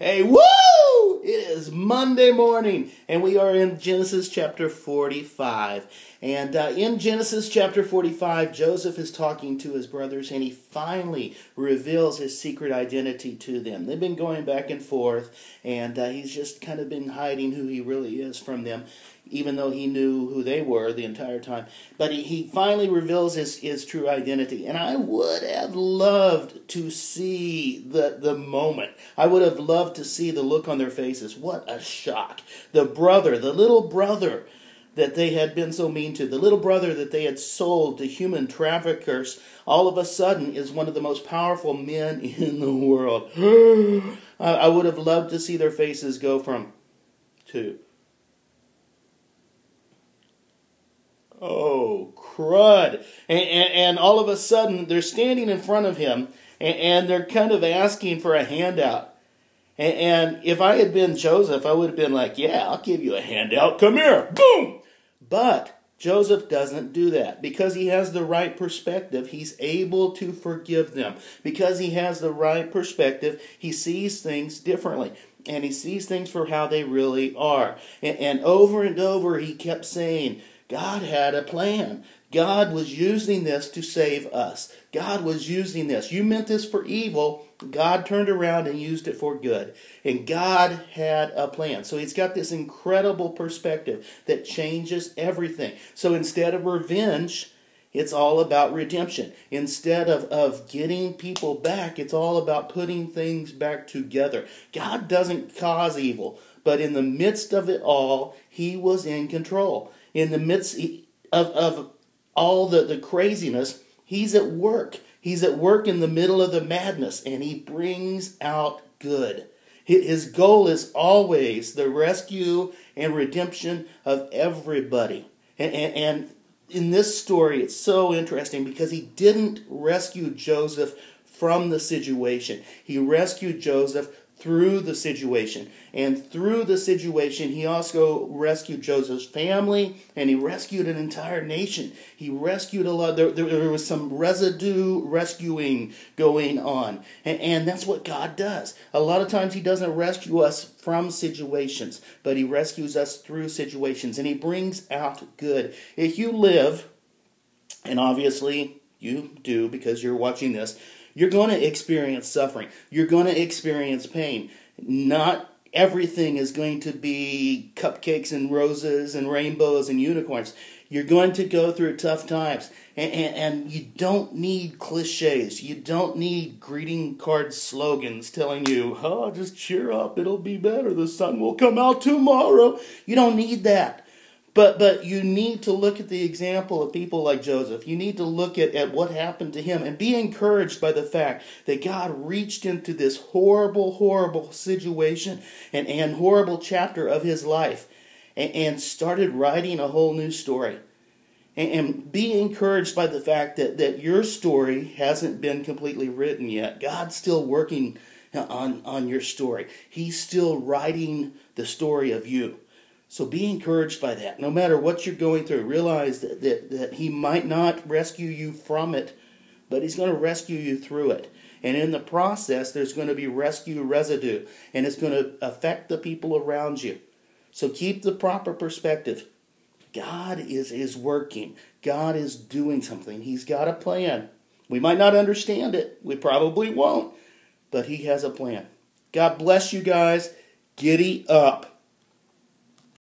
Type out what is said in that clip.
Hey, woo! It is Monday morning, and we are in Genesis chapter 45. And in Genesis chapter 45, Joseph is talking to his brothers, and he finally reveals his secret identity to them. They've been going back and forth, and he's just kind of been hiding who he really is from them, even though he knew who they were the entire time. But he finally reveals his true identity. And I would have loved to see the moment. I would have loved to see the look on their faces. What a shock. The little brother that they had been so mean to, the little brother that they had sold to human traffickers, all of a sudden is one of the most powerful men in the world. I would have loved to see their faces go from to, oh, crud. And all of a sudden, they're standing in front of him, and they're kind of asking for a handout. And if I had been Joseph, I would have been like, yeah, I'll give you a handout. Come here. Boom! But Joseph doesn't do that. Because he has the right perspective, he's able to forgive them. Because he has the right perspective, he sees things differently. And he sees things for how they really are. And over, he kept saying, God had a plan. God was using this to save us. God was using this. You meant this for evil. God turned around and used it for good. And God had a plan. So he's got this incredible perspective that changes everything. So instead of revenge, it's all about redemption. Instead of getting people back, it's all about putting things back together. God doesn't cause evil, but in the midst of it all, he was in control. In the midst of all the craziness, he's at work. He's at work in the middle of the madness, and he brings out good. His goal is always the rescue and redemption of everybody. And in this story, it's so interesting because he didn't rescue Joseph from the situation. He rescued Joseph through the situation. And through the situation, he also rescued Joseph's family, and he rescued an entire nation. He rescued a lot. There was some residue rescuing going on. And that's what God does. A lot of times he doesn't rescue us from situations, but he rescues us through situations, and he brings out good. If you live, and obviously you do because you're watching this, you're going to experience suffering. You're going to experience pain. Not everything is going to be cupcakes and roses and rainbows and unicorns. You're going to go through tough times. And you don't need cliches. You don't need greeting card slogans telling you, oh, just cheer up. It'll be better. The sun will come out tomorrow. You don't need that. But you need to look at the example of people like Joseph. You need to look at what happened to him and be encouraged by the fact that God reached into this horrible, horrible situation and horrible chapter of his life and started writing a whole new story. And be encouraged by the fact that your story hasn't been completely written yet. God's still working on your story. He's still writing the story of you. So be encouraged by that. No matter what you're going through, realize that he might not rescue you from it, but he's going to rescue you through it. And in the process, there's going to be rescue residue, and it's going to affect the people around you. So keep the proper perspective. God is working. God is doing something. He's got a plan. We might not understand it. We probably won't. But he has a plan. God bless you guys. Giddy up.